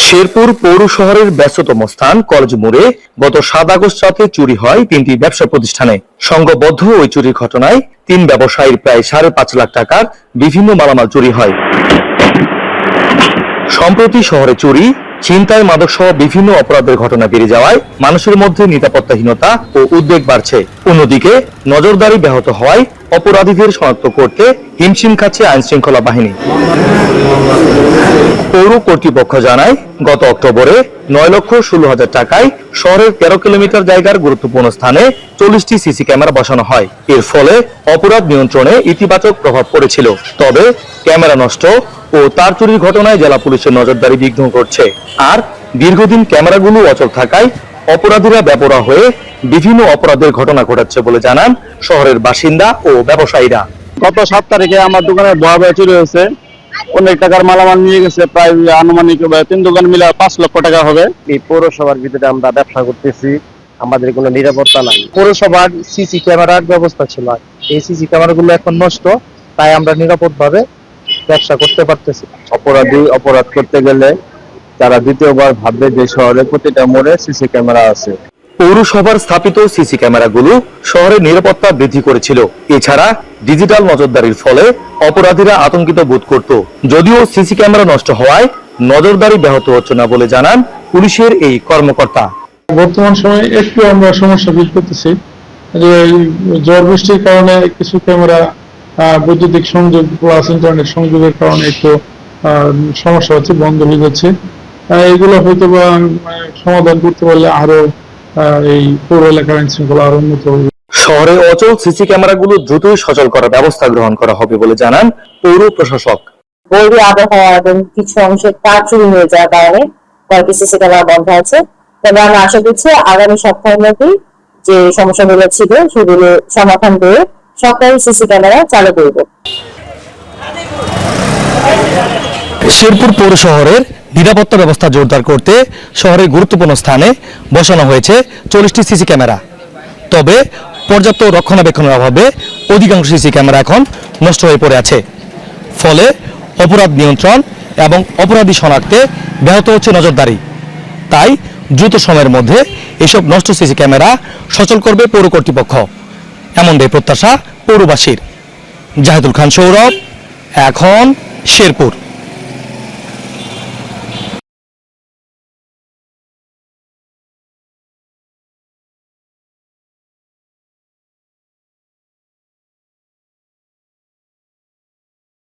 শেরপুর পৌর শহরের ব্যস্ততম স্থান কলেজ মোড়ে গত 7 আগস্ট রাতে চুরি হয় 3টি ব্যবসা প্রতিষ্ঠানে। সংঘবদ্ধ ওই চুরির ঘটনায় 3 ব্যবসায়ীর প্রায় 5.5 লাখ টাকার বিভিন্ন মালামাল চুরি হয়। সম্প্রতি শহরে চুরি, ছিনতাই, মাদক সহ বিভিন্ন অপরাধের ঘটনা বেড়ে যাওয়ায় মানুষের মধ্যে নিরাপত্তাহীনতা ও উদ্বেগ বাড়ছে। অন্যদিকে নজরদারি ব্যাহত হওয়ায় অপরাধীদের শনাক্ত করতে হিমশিম খাচ্ছে আইন শৃঙ্খলা বাহিনী। পৌর কর্তৃপক্ষ জানায়, গত অক্টোবরে 9,16,000 টাকায় শহরের 13 কিলোমিটার জায়গার গুরুত্বপূর্ণ স্থানে 40টি সিসি ক্যামেরা বসানো হয়। এর ফলে অপরাধ নিয়ন্ত্রণে ইতিবাচক প্রভাব পড়েছিল। তবে ক্যামেরা নষ্ট ও তার চুরির ঘটনায় জেলা পুলিশের নজরদারি বিঘ্ন করছে। আর দীর্ঘদিন ক্যামেরাগুলো অচল থাকায় অপরাধীরা বেপরোয়া হয়ে বিভিন্ন অপরাধের ঘটনা ঘটাচ্ছে বলে জানান শহরের বাসিন্দা ও ব্যবসায়ীরা। গত 7 তারিখে আমার দোকানে ভয়াবহ চুরি হয়েছে। অনেক টাকার মালামাল নিয়ে গেছে, প্রায় আনুমানিক 3 দোকান মিলে 5 লক্ষ টাকা হবে। এই পৌরসভার ভিতরে আমরা ব্যবসা করতেছি, আমাদের কোনো নিরাপত্তা নাই। পৌরসভার সিসি ক্যামেরার ব্যবস্থা ছিল, এই সিসি ক্যামেরাগুলো এখন নষ্ট, তাই আমরা নিরাপদভাবে ব্যবসা করতে পারতেছি। অপরাধী অপরাধ করতে গেলে তারা দ্বিতীয়বার ভাববে যে শহরে প্রতিটা মোড়ে সিসি ক্যামেরা আছে। পৌরসভার স্থাপিত সিসি ক্যামেরাগুলো শহরের নিরাপত্তা বৃদ্ধি করেছিল। এছাড়া ডিজিটাল নজরদারির ফলে অপরাধীরা আতঙ্কিত বোধ করত। যদিও সিসি ক্যামেরা নষ্ট হওয়ায় নজরদারি ব্যাহত হচ্ছে না বলে জানান পুলিশের এই কর্মকর্তা। বর্তমান সময়ে একটু আমরা সমস্যা ফিল করতেছি যে ঝড় বৃষ্টির কারণে কিছু ক্যামেরা বৈদ্যুতিক সংযোগ প্লাস ইন্টারনেট সংযোগের কারণে একটু সমস্যা হচ্ছে, বন্ধ হয়ে যাচ্ছে। এগুলো হয়তো বা সমাধান করতে পারলে আরো এই পৌর এলাকার আইন শৃঙ্খলা আরো উন্নত হবে। শহরে অচল সিসি ক্যামেরাগুলো দ্রুতই সচল করার ব্যবস্থা গ্রহণ করা হবে বলে জানান পৌর প্রশাসক। বৈরী আবহাওয়া এবং কিছু অংশের তার চুরি হয়ে যাওয়ার কারণে কয়েকটি সিসি ক্যামেরা বন্ধ আছে। তবে আমরা আশা করছি আগামী সপ্তাহের মধ্যেই যে সমস্যাগুলো ছিল সেগুলো সমাধান করে সরকারি সিসি ক্যামেরা চালু করব। শেরপুর পৌর শহরের নিরাপত্তা ব্যবস্থা জোরদার করতে শহরের গুরুত্বপূর্ণ স্থানে বসানো হয়েছে 40টি সিসি ক্যামেরা। তবে পর্যাপ্ত রক্ষণাবেক্ষণের অভাবে অধিকাংশ সিসি ক্যামেরা এখন নষ্ট হয়ে পড়ে আছে। ফলে অপরাধ নিয়ন্ত্রণ এবং অপরাধী শনাক্তে ব্যাহত হচ্ছে নজরদারি। তাই দ্রুত সময়ের মধ্যে এসব নষ্ট সিসি ক্যামেরা সচল করবে পৌর কর্তৃপক্ষ, এমনটাই প্রত্যাশা পৌরবাসীর। জাহিদুল খান সৌরভ, এখন শেরপুর।